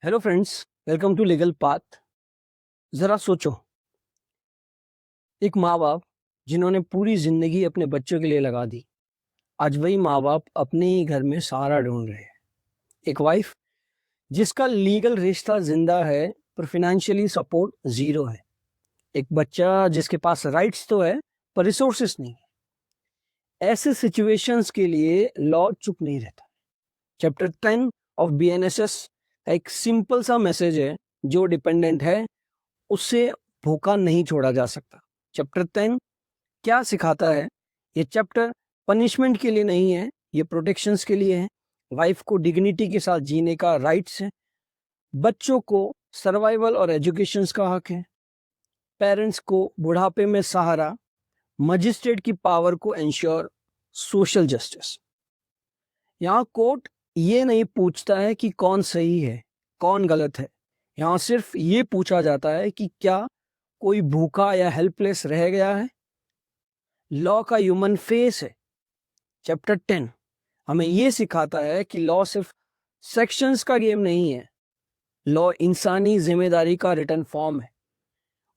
Hello friends, welcome to legal path. ज़रा सोचो, एक माँ बाप जिन्होंने पूरी ज़िंदगी अपने बच्चों के लिए लगा दी, आज वही माँ बाप अपने ही घर में सहारा ढूंढ रहे हैं। एक वाइफ जिसका लीगल रिश्ता जिंदा है पर फिनेंशियली सपोर्ट ज़ीरो है। एक बच्चा जिसके पास राइट्स तो है पर रिसोर्सेस नहीं है। ऐसे सिचुएशंस के लिए लॉ चुप नहीं रहता। चैप्टर 10 ऑफ बीएनएसएस का एक सिंपल सा मैसेज है, जो डिपेंडेंट है उससे भूखा नहीं छोड़ा जा सकता। चैप्टर 10 क्या सिखाता है? ये चैप्टर पनिशमेंट के लिए नहीं है, ये प्रोटेक्शंस के लिए है। वाइफ को डिग्निटी के साथ जीने का राइट्स है, बच्चों को सर्वाइवल और एजुकेशन का हक है, पेरेंट्स को बुढ़ापे में सहारा, मजिस्ट्रेट की पावर को एंश्योर सोशल जस्टिस। यहाँ कोर्ट ये नहीं पूछता है कि कौन सही है कौन गलत है, यहाँ सिर्फ ये पूछा जाता है कि क्या कोई भूखा या हेल्पलेस रह गया है। लॉ का ह्यूमन फेस है। चैप्टर 10 हमें यह सिखाता है कि लॉ सिर्फ सेक्शंस का गेम नहीं है, लॉ इंसानी जिम्मेदारी का रिटर्न फॉर्म है।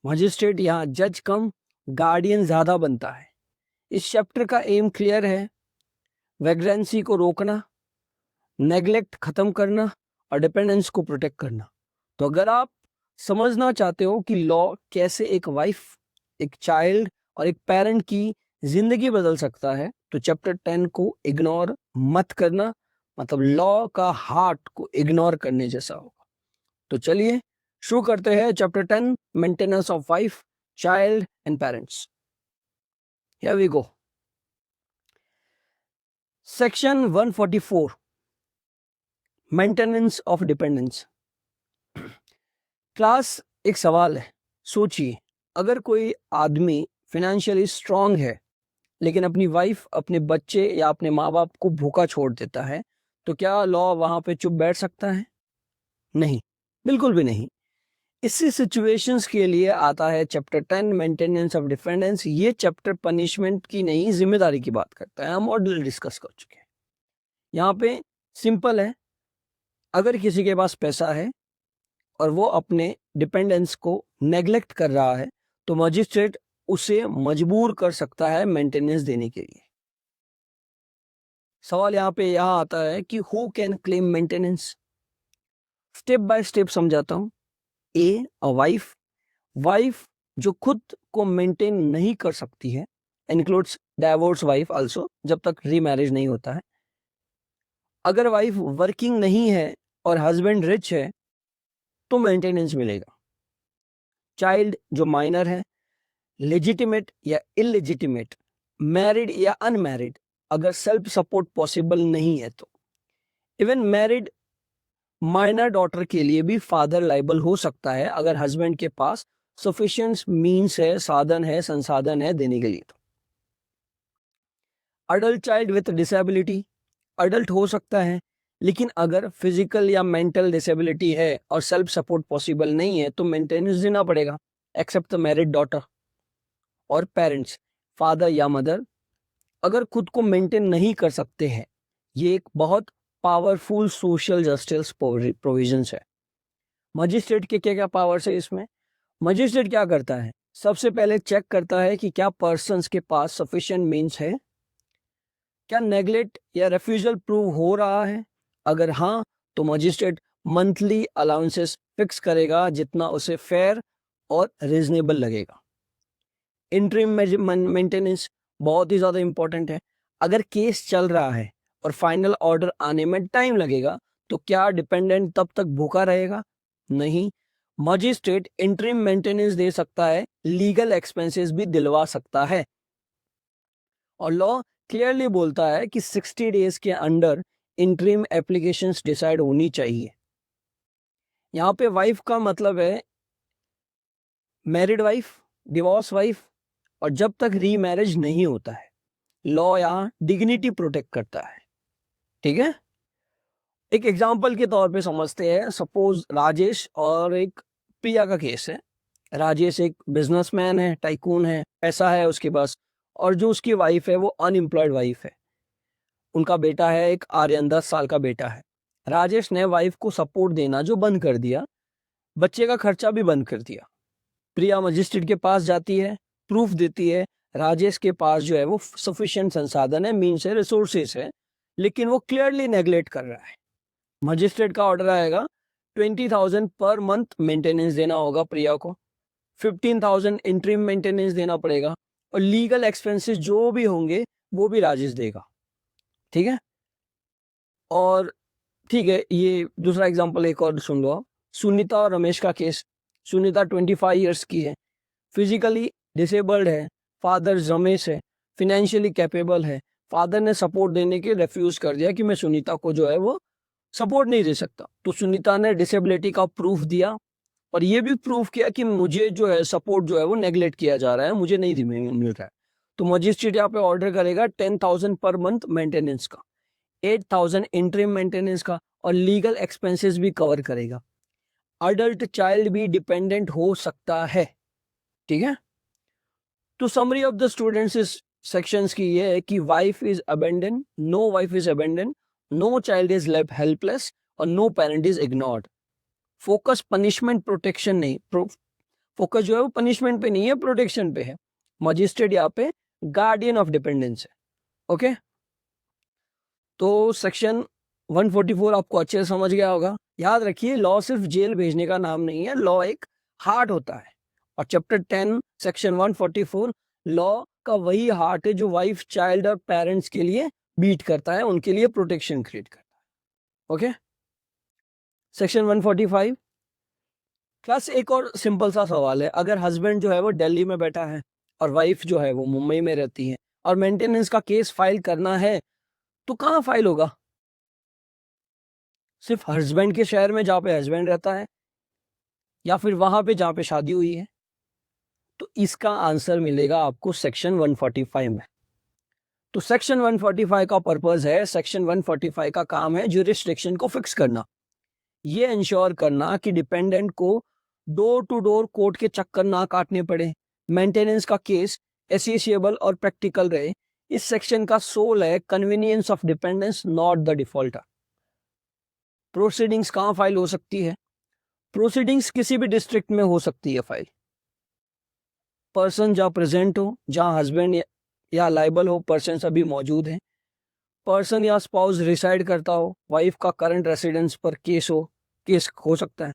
मजिस्ट्रेट यहाँ जज कम गार्डियन ज्यादा बनता है। इस चैप्टर का एम क्लियर है, वैग्रेंसी को रोकना, नेग्लेक्ट खत्म करना और डिपेंडेंस को प्रोटेक्ट करना। तो अगर आप समझना चाहते हो कि लॉ कैसे एक वाइफ, एक चाइल्ड और एक पेरेंट की जिंदगी बदल सकता है, तो चैप्टर 10 को इग्नोर मत करना। मतलब लॉ का हार्ट को इग्नोर करने जैसा होगा। तो चलिए शुरू करते हैं chapter 10, maintenance of wife, child and parents. Here we go. Section 144, maintenance of dependence. Class, एक सवाल है। सोचिए, अगर कोई आदमी फिनेंशियली स्ट्रांग है लेकिन अपनी वाइफ, अपने बच्चे या अपने माँ बाप को भूखा छोड़ देता है, तो क्या लॉ वहां पे चुप बैठ सकता है? नहीं, बिल्कुल भी नहीं। इसी सिचुएशंस के लिए आता है चैप्टर 10, मेंटेनेंस ऑफ डिपेंडेंस। ये चैप्टर पनिशमेंट की नहीं, जिम्मेदारी की बात करता है। हम ऑलरेडी डिस्कस कर चुके हैं। यहाँ पे सिंपल है, अगर किसी के पास पैसा है और वो अपने डिपेंडेंस को नेग्लेक्ट कर रहा है, तो मजिस्ट्रेट उसे मजबूर कर सकता है मेंटेनेंस देने के लिए। सवाल यहाँ आता है कि who can claim maintenance. Step by step समझाता हूं। ए, अ वाइफ, वाइफ जो खुद को मेंटेन नहीं कर सकती है, इंक्लूड्स डाइवोर्स वाइफ आल्सो, जब तक रीमैरिज नहीं होता है। अगर वाइफ वर्किंग नहीं है और हस्बैंड रिच है, तो मेंटेनेंस मिलेगा। चाइल्ड जो माइनर है, लेजिटिमेट या इलेजिटिमेट, मैरिड या अनमैरिड, अगर सेल्फ सपोर्ट पॉसिबल नहीं है तो। इवन मैरिड माइनर डॉटर के लिए भी फादर लाइबल हो सकता है, अगर हस्बैंड के पास सफिशिएंट मींस है, साधन है, संसाधन है देने के लिए। तो adult child with disability, adult हो सकता है, लेकिन अगर फिजिकल या मेंटल डिसेबिलिटी है और सेल्फ सपोर्ट पॉसिबल नहीं है, तो मेंटेनेंस देना पड़ेगा, एक्सेप्ट द मैरिड डॉटर। और पेरेंट्स, फादर या मदर, अगर खुद को मेंटेन नहीं कर सकते हैं, ये एक बहुत पावरफुल सोशल जस्टिस प्रोविजंस है। मजिस्ट्रेट के क्या क्या पावर्स है इसमें? मजिस्ट्रेट क्या करता है? सबसे पहले चेक करता है कि क्या पर्सन्स के पास सफिशिएंट मींस है, क्या नेग्लेक्ट या रेफ्यूजल प्रूव हो रहा है। अगर हाँ, तो मजिस्ट्रेट मंथली अलाउंसेस फिक्स करेगा, जितना उसे फेयर और रीजनेबल लगेगा। इंटरिम मेंटेनेंस बहुत ही ज्यादा इंपॉर्टेंट है। अगर केस चल रहा है और फाइनल ऑर्डर आने में टाइम लगेगा, तो क्या डिपेंडेंट तब तक भूखा रहेगा? नहीं, मजिस्ट्रेट इंटरिम मेंटेनेंस दे सकता है, लीगल एक्सपेंसेस भी दिलवा सकता है। और लॉ क्लियरली बोलता है कि 60 डेज के अंडर इंटरिम एप्लीकेशंस डिसाइड होनी चाहिए। यहाँ पे वाइफ का मतलब है मैरिड वाइफ, डिवोर्स वाइफ, और जब तक रीमैरिज नहीं होता है। लॉ यहाँ डिग्निटी प्रोटेक्ट करता है। ठीक है, एक एग्जांपल के तौर पे समझते हैं। सपोज राजेश और एक प्रिया का केस है। राजेश एक बिजनेसमैन है, टाइकून है, पैसा है उसके पास, और जो उसकी वाइफ है वो अनएम्प्लॉयड वाइफ है। उनका बेटा है एक आर्यन, 10 साल का बेटा है। राजेश ने वाइफ को सपोर्ट देना जो बंद कर दिया, बच्चे का खर्चा भी बंद कर दिया। प्रिया मजिस्ट्रेट के पास जाती है, प्रूफ देती है राजेश के पास जो है वो सफिशिएंट संसाधन है, मीन्स है, रिसोर्सेस है, लेकिन वो क्लियरली नेग्लेक्ट कर रहा है। मजिस्ट्रेट का ऑर्डर आएगा 20,000 पर मंथ मेंटेनेंस देना होगा प्रिया को, 15,000 इंटरिम मेंटेनेंस देना पड़ेगा, और लीगल एक्सपेंसेस जो भी होंगे वो भी राजेश देगा। ठीक है, और ठीक है, ये दूसरा एग्जांपल एक और सुन लो। सुनीता और रमेश का केस। सुनीता 25 ईयर्स की है, फिजिकली डिसेबल्ड है, फादर रमेश है, फिनेंशियली कैपेबल है। फादर ने सपोर्ट देने के रेफ्यूज कर दिया कि मैं सुनीता को जो है वो सपोर्ट नहीं दे सकता। तो सुनीता ने डिसेबिलिटी का प्रूफ दिया और ये भी प्रूफ किया कि मुझे जो है सपोर्ट जो है वो नेग्लेक्ट किया जा रहा है, मुझे नहीं मिल रहा है। तो मजिस्ट्रेट यहाँ पे ऑर्डर करेगा 10,000 पर मंथ मेंटेनेंस का, 8,000 इंटरिम मेंटेनेंस का, और लीगल एक्सपेंसेस भी कवर करेगा। अडल्ट चाइल्ड भी डिपेंडेंट हो सकता है। ठीक है, तो समरी ऑफ द स्टूडेंट्स इस सेक्शंस की ये है कि wife is abandon, no wife is abandon, no child is left helpless, और no parent is ignored. Focus punishment protection नहीं, फोकस जो है वो पनिशमेंट पे नहीं है, प्रोटेक्शन पे है। मजिस्ट्रेट यहाँ पे गार्डियन ऑफ डिपेंडेंस है। ओके, तो सेक्शन 144 आपको अच्छे से समझ गया होगा। याद रखिए, लॉ सिर्फ जेल भेजने का नाम नहीं है, लॉ एक हार्ट होता है। और चैप्टर 10 सेक्शन 144 लॉ का वही हार्ट है जो वाइफ, चाइल्ड और पेरेंट्स के लिए बीट करता है, उनके लिए प्रोटेक्शन क्रिएट करता है। ओके, सेक्शन 145 प्लस एक और सिंपल सा सवाल है। अगर हस्बैंड जो है वो दिल्ली में बैठा है और वाइफ जो है वो मुंबई में रहती है और मेंटेनेंस का केस फाइल करना है, तो कहाँ फाइल होगा? सिर्फ हस्बैंड के शहर में जहाँ पे हस्बैंड रहता है, या फिर वहां पे जहाँ पे शादी हुई है? तो इसका आंसर मिलेगा आपको सेक्शन 145 में। तो सेक्शन 145 का पर्पस है, सेक्शन 145 का काम है ज्यूरिसडिक्शन को फिक्स करना, ये इंश्योर करना कि डिपेंडेंट को डोर टू डोर कोर्ट के चक्कर ना काटने पड़े, मेंटेनेंस का केस एसेसिएबल और प्रैक्टिकल रहे। इस सेक्शन का सोल है convenience of dependence, not the defaulter. Proceedings कहाँ फाइल हो सकती है? प्रोसीडिंग्स किसी भी डिस्ट्रिक्ट में हो सकती है फाइल। पर्सन जहाँ प्रेजेंट हो, जहाँ हस्बैंड या लाइबल हो, पर्सन सभी मौजूद हैं। पर्सन या स्पाउस रिसाइड करता हो, वाइफ का करंट रेसिडेंस पर केस हो सकता है।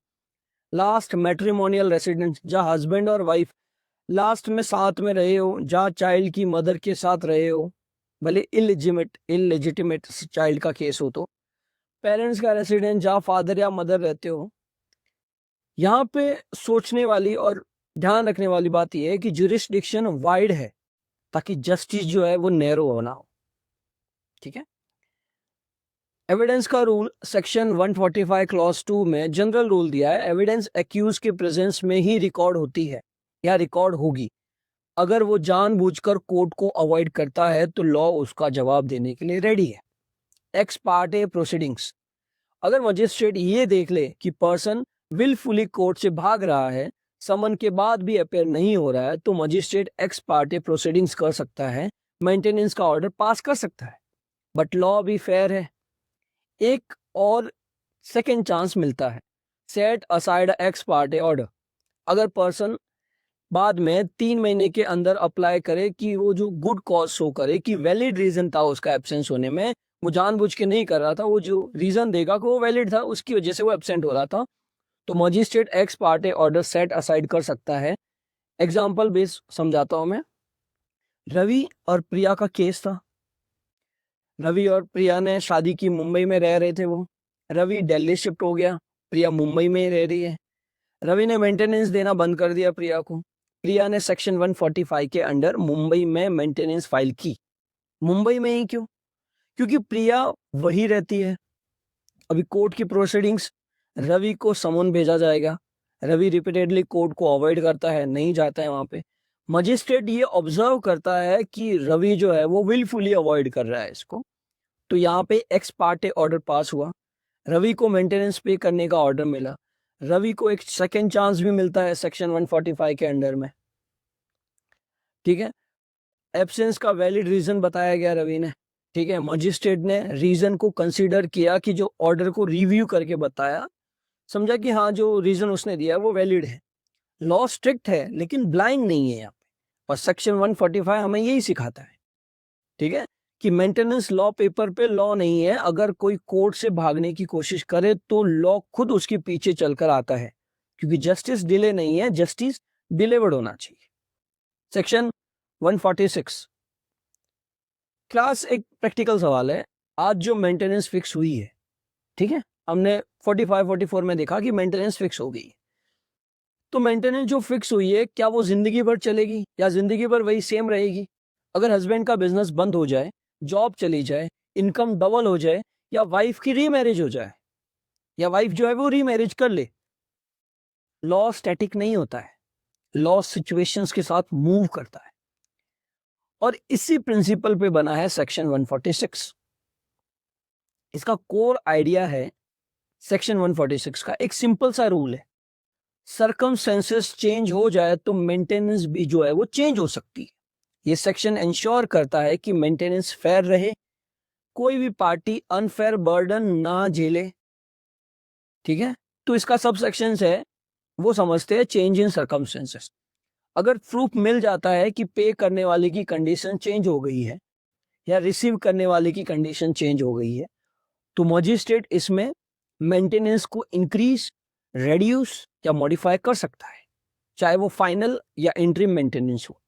लास्ट मैट्रिमोनियल रेसिडेंस, जहाँ हस्बैंड और वाइफ लास्ट में साथ में रहे हो, जहाँ चाइल्ड की मदर के साथ रहे हो, भले इलेजिटिमेट चाइल्ड का केस हो तो। पेरेंट्स का रेसिडेंस, जहाँ फादर या मदर रहते हो। यहाँ पे सोचने वाली और ध्यान रखने वाली बात यह है कि ज्यूरिसडिक्शन वाइड है ताकि जस्टिस जो है वो नैरो होना हो। ठीक है, एविडेंस का रूल सेक्शन 145 क्लॉज 2 में जनरल रूल दिया है, एविडेंस एक्यूज के प्रेजेंस में ही रिकॉर्ड होती है या रिकॉर्ड होगी। अगर वो जानबूझकर कोर्ट को अवॉइड करता है तो लॉ उसका जवाब देने के लिए रेडी है। एक्स पार्टे प्रोसीडिंग्स, अगर मजिस्ट्रेट ये देख ले कि पर्सन विलफुली कोर्ट से भाग रहा है, समन के बाद भी अपेयर नहीं हो रहा है, तो मजिस्ट्रेट एक्स पार्टे प्रोसीडिंग्स कर सकता है, मेंटेनेंस का ऑर्डर पास कर सकता है। बट लॉ भी फेयर है, एक और सेकेंड चांस मिलता है। Set aside x Partey order, अगर पर्सन बाद में 3 महीने के अंदर अप्लाई करे कि वो जो गुड कॉज शो करे कि वैलिड रीजन था उसका एब्सेंस होने में, वो जानबूझ के नहीं कर रहा था, वो जो रीजन देगा कि वो वैलिड था, उसकी वजह से वो एब्सेंट हो रहा था, तो magistrate x Partey order set aside कर सकता है। एग्जाम्पल बेस समझाता हूं मैं। रवि और प्रिया का केस था। रवि और प्रिया ने शादी की, मुंबई में रह रहे थे वो। रवि दिल्ली शिफ्ट हो गया, प्रिया मुंबई में रह रही है। रवि ने मेंटेनेंस देना बंद कर दिया प्रिया को। प्रिया ने सेक्शन 145 के अंडर मुंबई में मेंटेनेंस फाइल की। मुंबई में ही क्यों? क्योंकि प्रिया वही रहती है। अभी कोर्ट की प्रोसीडिंग्स, रवि को समन भेजा जाएगा। रवि रिपीटेडली कोर्ट को अवॉइड करता है, नहीं जाता है वहां पे। मजिस्ट्रेट ये ऑब्जर्व करता है कि रवि जो है वो विलफुली अवॉइड कर रहा है इसको, तो यहाँ पे एक्स पार्टे ऑर्डर पास हुआ। रवि को मेंटेनेंस पे करने का ऑर्डर मिला। रवि को एक सेकेंड चांस भी मिलता है सेक्शन 145 के अंडर में। ठीक है, एब्सेंस का वैलिड रीजन बताया गया रवि ने, ठीक है, मजिस्ट्रेट ने रीजन को कंसीडर किया कि जो ऑर्डर को रिव्यू करके बताया, समझा कि हाँ जो रीजन उसने दिया वो वैलिड है। लॉ स्ट्रिक्ट है लेकिन ब्लाइंड नहीं है यहाँ पे, और सेक्शन 145 हमें यही सिखाता है, ठीक है, कि मेंटेनेंस लॉ पेपर पे लॉ नहीं है। अगर कोई कोर्ट से भागने की कोशिश करे तो लॉ खुद उसके पीछे चलकर आता है, क्योंकि जस्टिस डिले नहीं है, जस्टिस डिलीवर्ड होना चाहिए। सेक्शन 146 क्लास, एक प्रैक्टिकल सवाल है। आज जो मेंटेनेंस फिक्स हुई है, ठीक है, हमने 45-44 में देखा कि मेंटेनेंस फिक्स हो गई। तो मेंटेनेंस जो फिक्स हुई है, क्या वो जिंदगी भर चलेगी या जिंदगी भर वही सेम रहेगी? अगर हस्बैंड का बिजनेस बंद हो जाए, जॉब चली जाए, इनकम डबल हो जाए, या वाइफ की रीमैरिज हो जाए, या वाइफ जो है वो रीमैरिज कर ले, लॉ स्टैटिक नहीं होता है, लॉ सिचुएशंस के साथ मूव करता है। और इसी प्रिंसिपल पे बना है सेक्शन 146। इसका कोर आइडिया है सेक्शन 146 का, एक सिंपल सा रूल है, सर्कमस्टेंसेस चेंज हो जाए तो मेंटेनेंस भी जो है वो चेंज हो सकती है। ये सेक्शन इंश्योर करता है कि मेंटेनेंस फेयर रहे, कोई भी पार्टी अनफेयर बर्डन ना झेले, ठीक है। तो इसका सब सेक्शन है वो समझते हैं चेंज इन सर्कमस्टेंसेस। अगर प्रूफ मिल जाता है कि पे करने वाले की कंडीशन चेंज हो गई है या रिसीव करने वाले की कंडीशन चेंज हो गई है, तो मजिस्ट्रेट इसमें मेंटेनेंस को इंक्रीज, रेड्यूस या मॉडिफाई कर सकता है, चाहे वो फाइनल या इंटरिम मेंटेनेंस हो।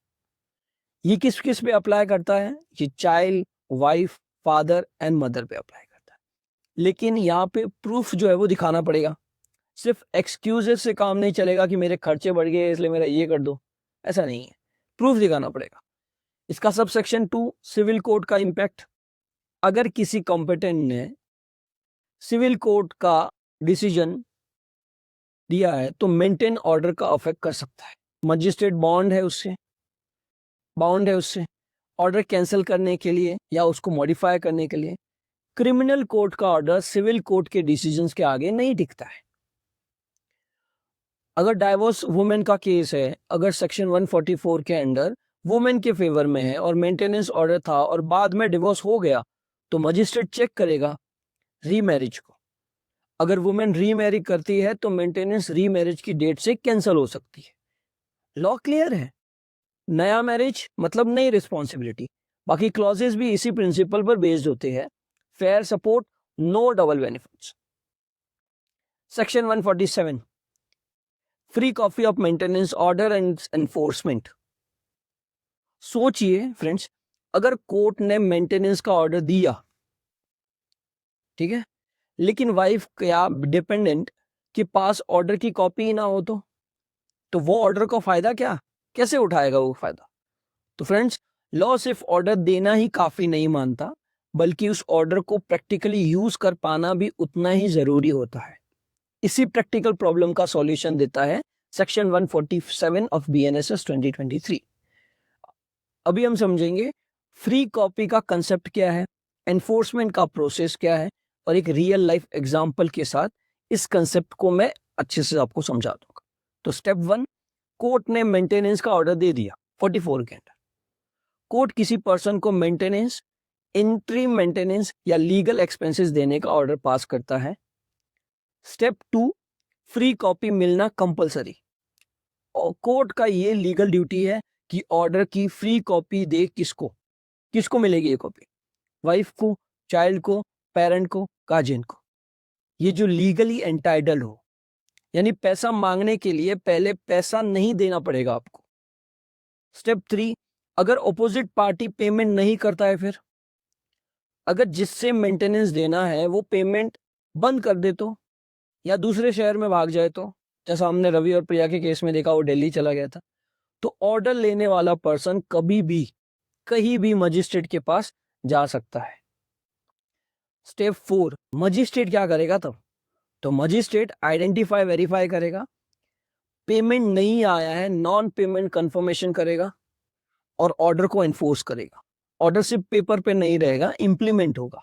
ये किस किस पे अप्लाई करता है? ये child, wife, father and mother पे अप्लाई करता है। लेकिन यहाँ पे प्रूफ जो है वो दिखाना पड़ेगा। सिर्फ एक्सक्यूजेस से काम नहीं चलेगा कि मेरे खर्चे बढ़ गए इसलिए मेरा ये कर दो, ऐसा नहीं है, प्रूफ दिखाना पड़ेगा। इसका सब सेक्शन 2 सिविल कोर्ट का इंपैक्ट। अगर किसी कॉम्पिटेंट ने सिविल कोर्ट का डिसीजन दिया है तो मेंटेन ऑर्डर का अफेक्ट कर सकता है। मजिस्ट्रेट बाउंड है उससे ऑर्डर कैंसिल करने के लिए या उसको मॉडिफाई करने के लिए। क्रिमिनल कोर्ट का ऑर्डर सिविल कोर्ट के डिसीजंस के आगे नहीं टिकता है। अगर डाइवोर्स वुमेन का केस है, अगर सेक्शन 144 के अंडर वुमेन के फेवर में है और मेंटेनेंस ऑर्डर था और बाद में डिवोर्स हो गया, तो मजिस्ट्रेट चेक करेगा रीमैरिज को। अगर वुमेन रीमैरी करती है तो मेंटेनेंस रीमैरिज की डेट से कैंसिल हो सकती है। लॉ क्लियर है, नया मैरिज मतलब नई रिस्पॉन्सिबिलिटी। बाकी क्लॉजेस भी इसी प्रिंसिपल पर बेस्ड होते हैं, fair support, no double benefits. Section 147 free copy of maintenance order and enforcement. सोचिए फ्रेंड्स, अगर कोर्ट ने मेंटेनेंस का ऑर्डर दिया, ठीक है, लेकिन वाइफ या डिपेंडेंट के पास ऑर्डर की कॉपी ना हो तो वो ऑर्डर का फायदा क्या, कैसे उठाएगा वो फायदा? तो फ्रेंड्स, लॉ सिर्फ ऑर्डर देना ही काफी नहीं मानता, बल्कि उस ऑर्डर को प्रैक्टिकली यूज कर पाना भी उतना ही जरूरी होता है। इसी प्रैक्टिकल प्रॉब्लम का सॉल्यूशन देता है सेक्शन 147 ऑफ BNSS 2023। अभी हम समझेंगे फ्री कॉपी का कंसेप्ट क्या है, एनफोर्समेंट का प्रोसेस क्या है, और एक रियल लाइफ एग्जांपल के साथ इस कंसेप्ट को मैं अच्छे से आपको समझा दूंगा। तो स्टेप 1, कोर्ट ने मेंटेनेंस का ऑर्डर दे दिया 44 के अंदर। कोर्ट किसी पर्सन को मेंटेनेंस, इंटरिम मेंटेनेंस या लीगल एक्सपेंसेस देने का ऑर्डर पास करता है। स्टेप 2, फ्री कॉपी मिलना कंपलसरी। और कोर्ट का ये लीगल ड्यूटी है कि ऑर्डर की फ्री कॉपी दे किसको मिलेगी ये कॉपी? वाइफ को, चाइल्ड को, पेरेंट को, गार्जियन को, ये जो लीगली एंटाइटल्ड हो। यानी पैसा मांगने के लिए पहले पैसा नहीं देना पड़ेगा आपको। स्टेप 3, अगर ऑपोजिट पार्टी पेमेंट नहीं करता है, फिर अगर जिससे मेंटेनेंस देना है वो पेमेंट बंद कर दे तो, या दूसरे शहर में भाग जाए तो, जैसा हमने रवि और प्रिया के केस में देखा, वो दिल्ली चला गया था, तो ऑर्डर लेने वाला पर्सन कभी भी कहीं भी मजिस्ट्रेट के पास जा सकता है। स्टेप 4, मजिस्ट्रेट क्या करेगा तब? तो मजिस्ट्रेट आइडेंटिफाई, वेरीफाई करेगा, पेमेंट नहीं आया है नॉन पेमेंट कंफर्मेशन करेगा और ऑर्डर को एनफोर्स करेगा। ऑर्डर सिर्फ पेपर पे नहीं रहेगा, इंप्लीमेंट होगा,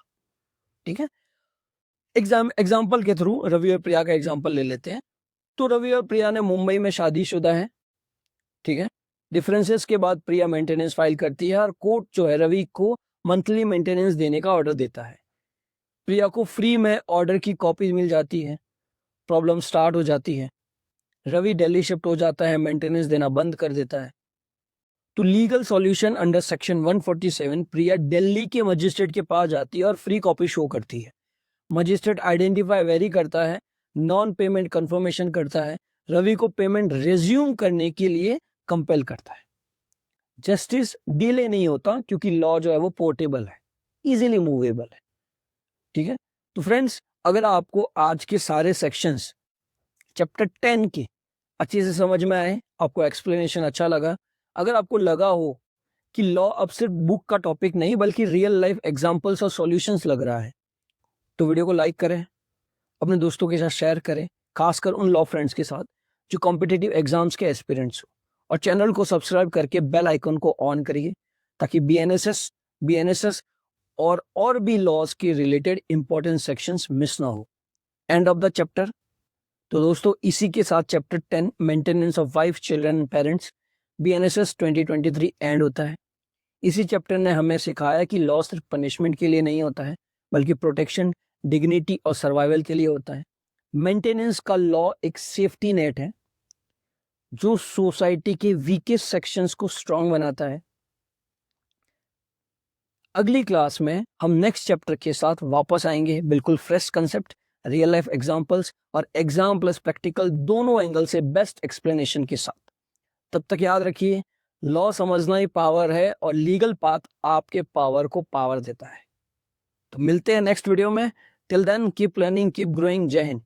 ठीक है। एग्जाम्पल के थ्रू रवि और प्रिया का एग्जाम्पल ले लेते हैं। तो रवि और प्रिया ने मुंबई में शादीशुदा है, ठीक है। डिफरेंसेस के बाद प्रिया मेंटेनेंस फाइल करती है और कोर्ट जो है रवि को मंथली मेंटेनेंस देने का ऑर्डर देता है। प्रिया को फ्री में ऑर्डर की कॉपी मिल जाती है। प्रॉब्लम स्टार्ट हो जाती है। रवि दिल्ली शिफ्ट हो जाता है, मेंटेनेंस देना बंद कर देता है। तो लीगल सॉल्यूशन अंडर सेक्शन 147, प्रिया दिल्ली के मजिस्ट्रेट के पास जाती है और फ्री कॉपी शो करती है। मजिस्ट्रेट आइडेंटिफाई वेरी करता है, नॉन पेमेंट कंफर्मेशन करता है, रवि को पेमेंट रिज्यूम करने के लिए कंपेल करता है। जस्टिस डिले नहीं होता क्योंकि लॉ जो है वो पोर्टेबल है, इजीली मूवेबल है। ठीक है, तो फ्रेंड्स, अगर आपको आज के सारे सेक्शंस चैप्टर 10 के अच्छे से समझ में आए, आपको एक्सप्लेनेशन अच्छा लगा, अगर आपको लगा हो कि लॉ अब सिर्फ बुक का टॉपिक नहीं बल्कि रियल लाइफ एग्जांपल्स और सॉल्यूशंस लग रहा है, तो वीडियो को लाइक करें, अपने दोस्तों के साथ शेयर करें, खासकर उन लॉ फ्रेंड्स के साथ जो कॉम्पिटिटिव एग्जाम्स के एस्पिरेंट्स हो, और चैनल को सब्सक्राइब करके बेल आइकन को ऑन करिए ताकि बीएनएसएस और भी लॉज के रिलेटेड इंपॉर्टेंट सेक्शंस मिस ना हो। End of the chapter. तो दोस्तों, इसी के साथ chapter 10 maintenance of wife, children and parents, BNSS 2023 and होता है। इसी चैप्टर ने हमें सिखाया कि लॉ सिर्फ पनिशमेंट के लिए नहीं होता है बल्कि प्रोटेक्शन, डिग्निटी और सर्वाइवल के लिए होता है। मेंटेनेंस का लॉ एक सेफ्टी नेट है जो सोसाइटी के वीकेस्ट सेक्शंस को स्ट्रांग बनाता है। अगली क्लास में हम नेक्स्ट चैप्टर के साथ वापस आएंगे, बिल्कुल fresh concept, real life examples और एग्जाम प्लस प्रैक्टिकल दोनों एंगल से बेस्ट एक्सप्लेनेशन के साथ। तब तक याद रखिए, लॉ समझना ही पावर है और लीगल पाथ आपके पावर को पावर देता है। तो मिलते हैं नेक्स्ट वीडियो में। Till then keep learning, keep growing. Jai Hind.